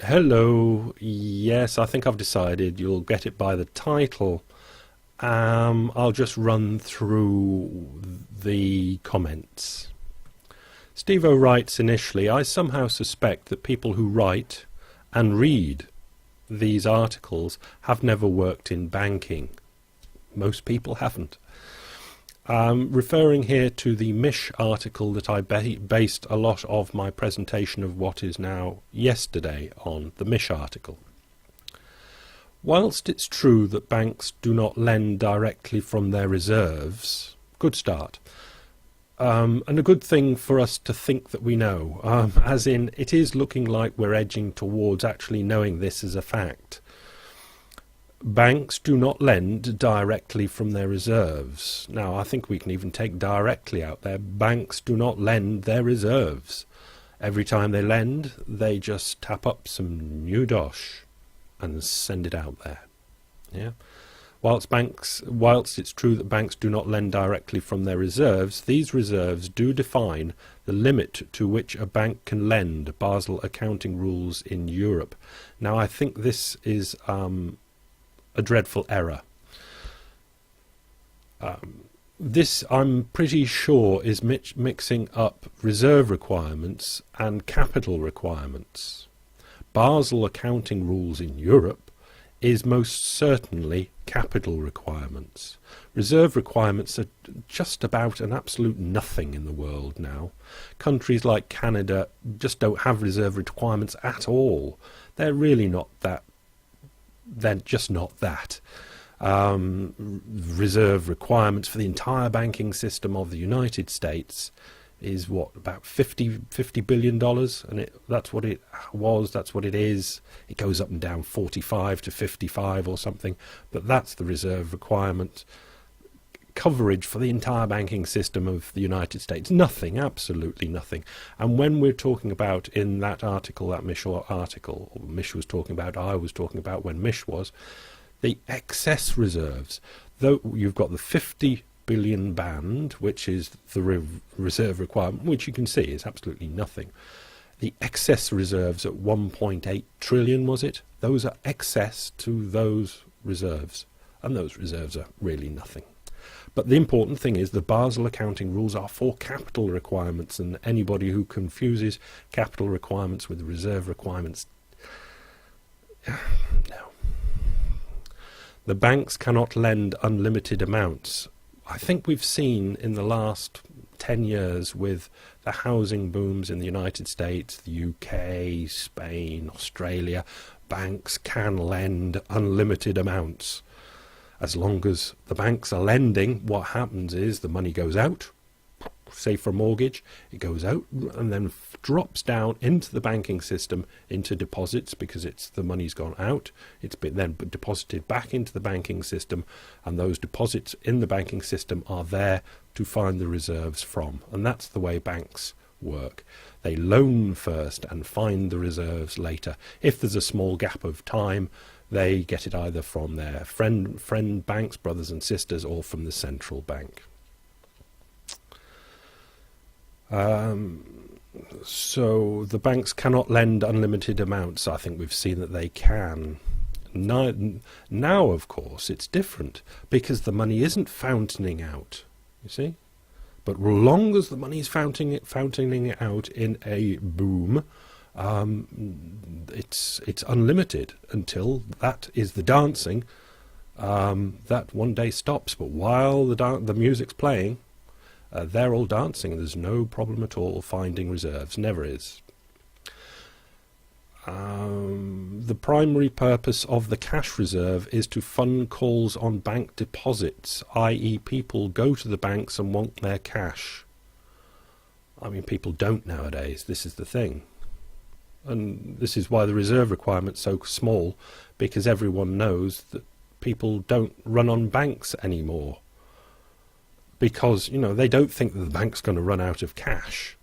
Hello. Yes, I think I've decided you'll get it by the title. I'll just run through the comments. Stevo writes initially, I somehow suspect that people who write and read these articles have never worked in banking. Most people haven't. Referring here to the Mish article that I based a lot of my presentation of what is now yesterday on, the Mish article. Whilst it's true that banks do not lend directly from their reserves, good start, and a good thing for us to think that we know, as in it is looking like we're edging towards actually knowing this as a fact. Banks do not lend directly from their reserves. Now, I think we can even take directly out there. Banks do not lend their reserves. Every time they lend, they just tap up some new dosh and send it out there. Yeah. Whilst it's true that banks do not lend directly from their reserves, these reserves do define the limit to which a bank can lend, Basel accounting rules in Europe. Now, I think this is a dreadful error. This, I'm pretty sure, is mixing up reserve requirements and capital requirements. Basel accounting rules in Europe is most certainly capital requirements. Reserve requirements are just about an absolute nothing in the world now. Countries like Canada just don't have reserve requirements at all. They're really not that. They're just not that. Reserve requirements for the entire banking system of the United States is what, about $50 billion, and that's what it was, that's what it is. It goes up and down 45 to 55 or something, but that's the reserve requirement coverage for the entire banking system of the United States. Nothing, absolutely nothing. And when we're talking about in that article, that Mish article, or Mish was talking about, I was talking about when Mish was, the excess reserves, though you've got the 50 billion band, which is the reserve requirement, which you can see is absolutely nothing. The excess reserves at 1.8 trillion, was it? Those are excess to those reserves, and those reserves are really nothing. But the important thing is the Basel accounting rules are for capital requirements, and anybody who confuses capital requirements with reserve requirements, no. The banks cannot lend unlimited amounts. I think we've seen in the last 10 years with the housing booms in the United States, the UK, Spain, Australia, banks can lend unlimited amounts. As long as the banks are lending, what happens is the money goes out, say for a mortgage, it goes out and then drops down into the banking system, into deposits, because the money's gone out. It's been then deposited back into the banking system, and those deposits in the banking system are there to find the reserves from. And that's the way banks work. They loan first and find the reserves later. If there's a small gap of time, they get it either from their friend banks, brothers and sisters, or from the central bank. So the banks cannot lend unlimited amounts. I think we've seen that they can. Now, of course, it's different, because the money isn't fountaining out, you see. But as long as the money is fountaining out in a boom, it's unlimited until that is the dancing. That one day stops, but while the music's playing, they're all dancing. There's no problem at all finding reserves. Never is. The primary purpose of the cash reserve is to fund calls on bank deposits, i.e. people go to the banks and want their cash. I mean, people don't nowadays. This is the thing. And this is why the reserve requirement's so small, because everyone knows that people don't run on banks anymore. Because, they don't think that the bank's going to run out of cash.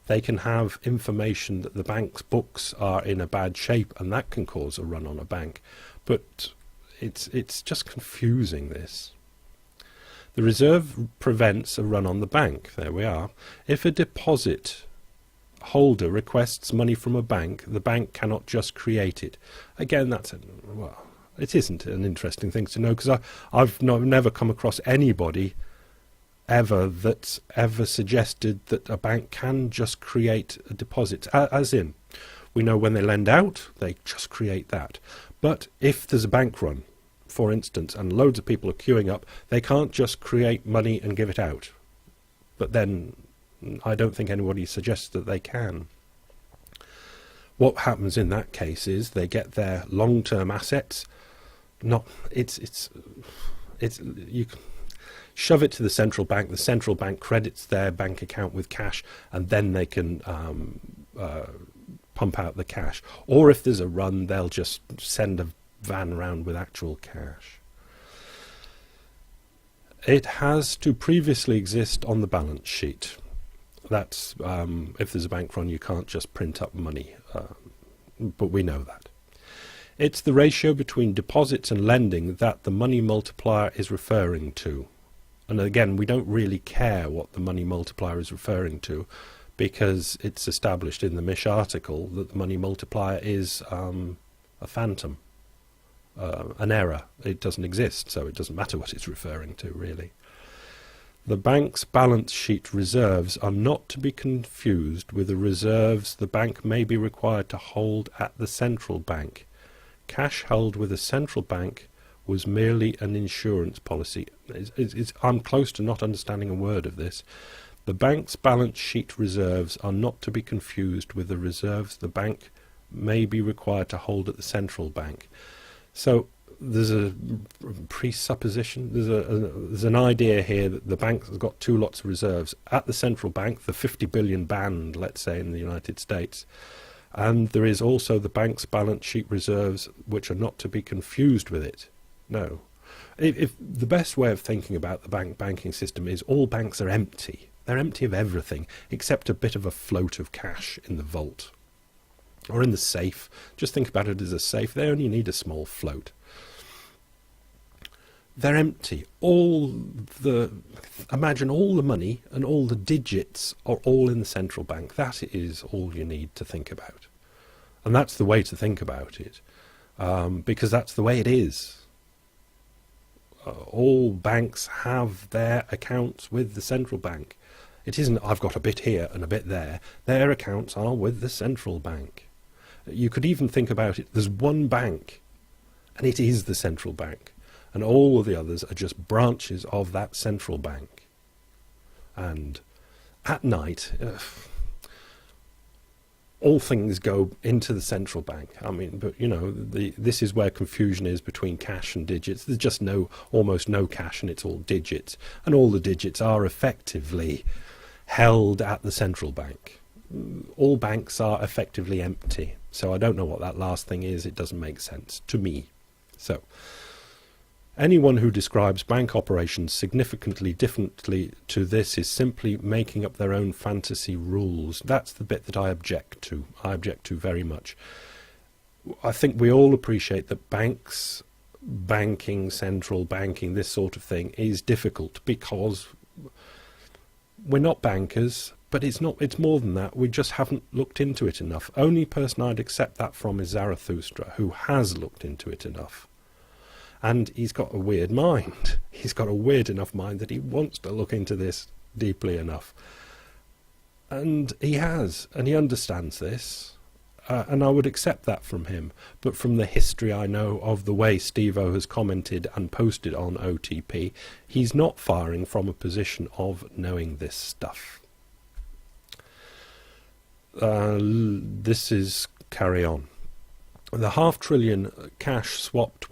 They can have information that the bank's books are in a bad shape, and that can cause a run on a bank. But it's just confusing, this. The reserve prevents a run on the bank. There we are. If a deposit holder requests money from a bank, the bank cannot just create it. Again, it isn't an interesting thing to know, because I've never come across anybody that's ever suggested that a bank can just create a deposit. As in, we know when they lend out, they just create that. But if there's a bank run, for instance, and loads of people are queuing up, they can't just create money and give it out. But then I don't think anybody suggests that they can. What happens in that case is they get their long-term assets. You can shove it to the central bank. The central bank credits their bank account with cash, and then they can pump out the cash. Or if there's a run, they'll just send a van around with actual cash. It has to previously exist on the balance sheet. That's if there's a bank run, you can't just print up money, but we know that. It's the ratio between deposits and lending that the money multiplier is referring to. And again, we don't really care what the money multiplier is referring to, because it's established in the Mish article that the money multiplier is a phantom, an error. It doesn't exist, so it doesn't matter what it's referring to, really. The bank's balance sheet reserves are not to be confused with the reserves the bank may be required to hold at the central bank. Cash held with a central bank was merely an insurance policy. I'm close to not understanding a word of this. The bank's balance sheet reserves are not to be confused with the reserves the bank may be required to hold at the central bank. So there's a presupposition, there's an idea here that the bank has got two lots of reserves at the central bank, the 50 billion band, let's say, in the United States, and there is also the bank's balance sheet reserves, which are not to be confused with it. No. If the best way of thinking about the banking system is all banks are empty. They're empty of everything except a bit of a float of cash in the vault or in the safe. Just think about it as a safe. They only need a small float. They're empty. Imagine all the money and all the digits are all in the central bank. That is all you need to think about. And that's the way to think about it, because that's the way it is. All banks have their accounts with the central bank. It isn't, I've got a bit here and a bit there. Their accounts are with the central bank. You could even think about it, there's one bank, and it is the central bank. And all of the others are just branches of that central bank. And at night, all things go into the central bank. I mean, but you know, this is where confusion is between cash and digits. There's just almost no cash, and it's all digits. And all the digits are effectively held at the central bank. All banks are effectively empty. So I don't know what that last thing is. It doesn't make sense to me. So anyone who describes bank operations significantly differently to this is simply making up their own fantasy rules. That's the bit that I object to. I object to very much. I think we all appreciate that banks, banking, central banking, this sort of thing is difficult because we're not bankers, but it's more than that. We just haven't looked into it enough. Only person I'd accept that from is Zarathustra, who has looked into it enough. And he's got a weird mind. He's got a weird enough mind that he wants to look into this deeply enough. And he has, and he understands this. And I would accept that from him. But from the history I know of the way Stevo has commented and posted on OTP, he's not firing from a position of knowing this stuff. This is carry on. The $500 billion cash swapped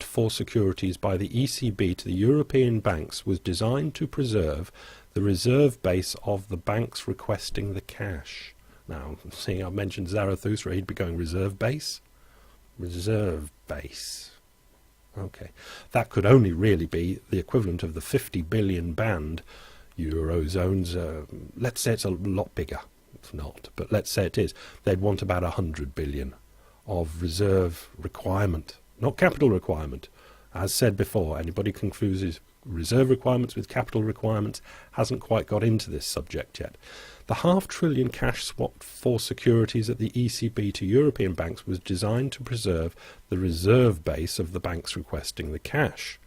for securities by the ECB to the European banks was designed to preserve the reserve base of the banks requesting the cash. Now, seeing I've mentioned Zarathustra, he'd be going reserve base? Reserve base. Okay. That could only really be the equivalent of the 50 billion band. Eurozone's, let's say it's a lot bigger. It's not, but let's say it is. They'd want about 100 billion of reserve requirement, not capital requirement. As said before, anybody confuses reserve requirements, with capital requirements, hasn't quite got into this subject yet. The $500 billion cash swap for securities at the ECB to European banks was designed to preserve the reserve base of the banks requesting the cash.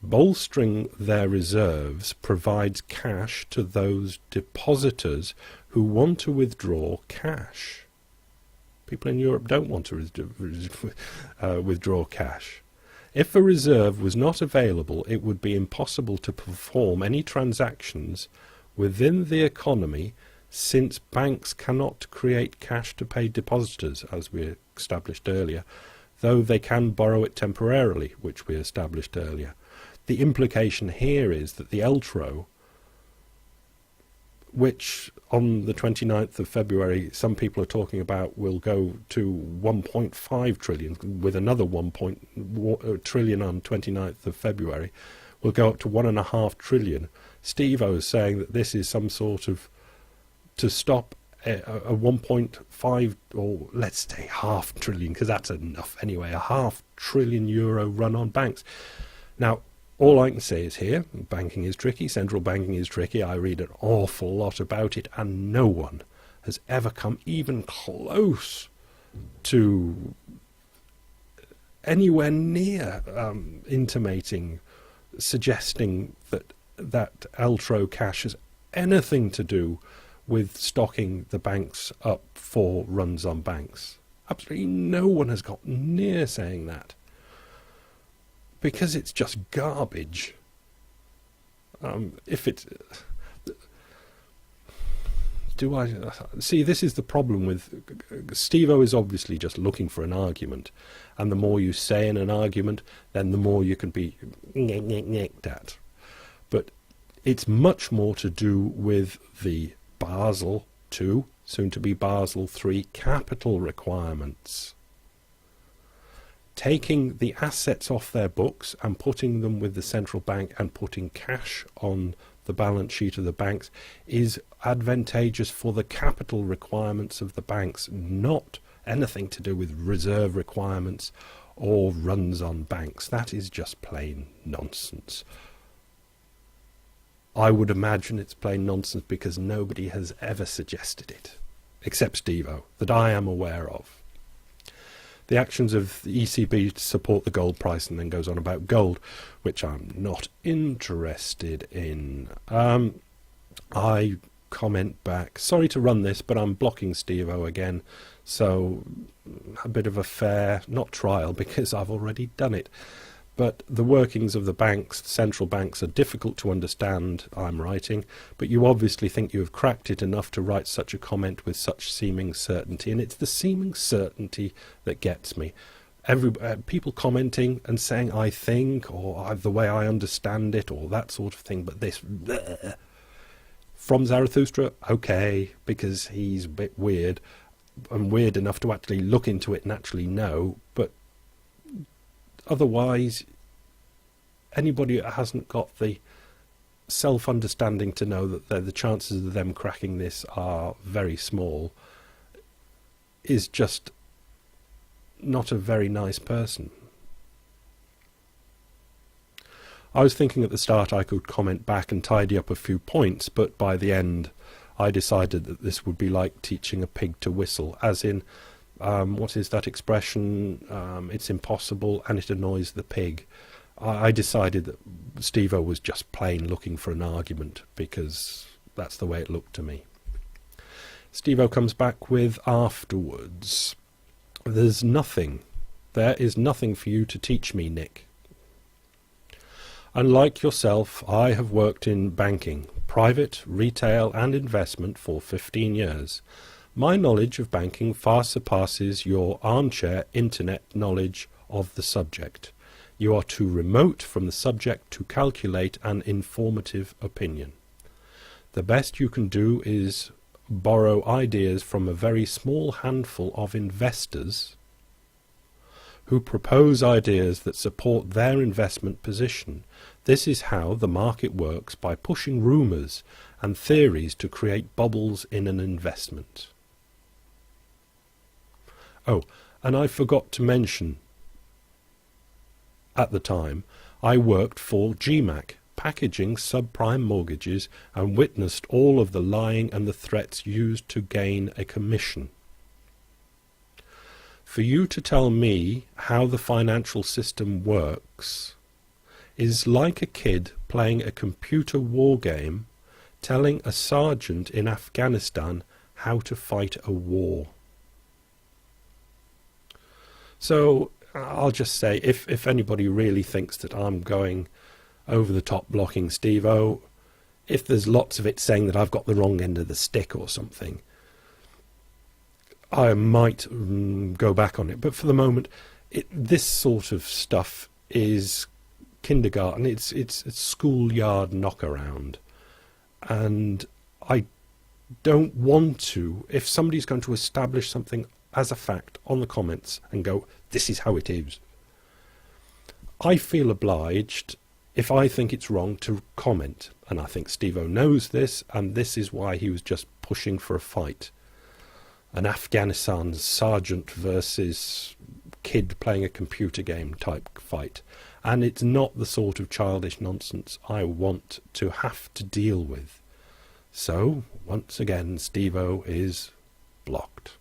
Bolstering their reserves provides cash to those depositors who want to withdraw cash. People in Europe don't want to withdraw cash. If a reserve was not available, it would be impossible to perform any transactions within the economy, since banks cannot create cash to pay depositors, as we established earlier, though they can borrow it temporarily, which we established earlier. The implication here is that the ELTRO, which on the 29th of February some people are talking about will go to 1.5 trillion, with another 1 trillion on 29th of February, will go up to 1.5 trillion. Stevo is saying that this is some sort of to stop a 1.5, or let's say half trillion, because that's enough anyway, a €500 billion run on banks. Now, all I can say is here, banking is tricky, central banking is tricky. I read an awful lot about it, and no one has ever come even close to anywhere near intimating, suggesting that ELTRO cash has anything to do with stocking the banks up for runs on banks. Absolutely no one has got near saying that, because it's just garbage. See, this is the problem with Stevo is obviously just looking for an argument, and the more you say in an argument, then the more you can be at. But it's much more to do with the Basel II, soon to be Basel III capital requirements. Taking the assets off their books and putting them with the central bank and putting cash on the balance sheet of the banks is advantageous for the capital requirements of the banks, not anything to do with reserve requirements or runs on banks. That is just plain nonsense. I would imagine it's plain nonsense because nobody has ever suggested it, except Stevo, that I am aware of. The actions of the ECB to support the gold price, and then goes on about gold, which I'm not interested in. I comment back, sorry to run this, but I'm blocking Stevo again, so a bit of a fair, not trial, because I've already done it. But the workings of the banks, central banks, are difficult to understand, I'm writing, but you obviously think you have cracked it enough to write such a comment with such seeming certainty, and it's the seeming certainty that gets me. People commenting and saying, I think, or the way I understand it, or that sort of thing, but this, bleh. From Zarathustra, okay, because he's a bit weird, and weird enough to actually look into it and actually know, but otherwise, anybody that hasn't got the self-understanding to know that the chances of them cracking this are very small is just not a very nice person. I was thinking at the start I could comment back and tidy up a few points, but by the end I decided that this would be like teaching a pig to whistle, as in, what is that expression? It's impossible and it annoys the pig. I decided that Stevo was just plain looking for an argument, because that's the way it looked to me. Stevo comes back with afterwards. There is nothing for you to teach me, Nick. Unlike yourself, I have worked in banking, private, retail and investment for 15 years. My knowledge of banking far surpasses your armchair internet knowledge of the subject. You are too remote from the subject to calculate an informative opinion. The best you can do is borrow ideas from a very small handful of investors who propose ideas that support their investment position. This is how the market works, by pushing rumours and theories to create bubbles in an investment. Oh, and I forgot to mention, at the time, I worked for GMAC, packaging subprime mortgages, and witnessed all of the lying and the threats used to gain a commission. For you to tell me how the financial system works is like a kid playing a computer war game telling a sergeant in Afghanistan how to fight a war. So I'll just say, if anybody really thinks that I'm going over the top blocking Stevo, if there's lots of it saying that I've got the wrong end of the stick or something, I might go back on it. But for the moment, this sort of stuff is kindergarten. It's schoolyard knockaround. And I don't want to, if somebody's going to establish something as a fact on the comments and go, this is how it is, I feel obliged, if I think it's wrong, to comment. And I think Stevo knows this, and this is why he was just pushing for a fight. An Afghanistan sergeant versus kid playing a computer game type fight. And it's not the sort of childish nonsense I want to have to deal with. So, once again, Stevo is blocked.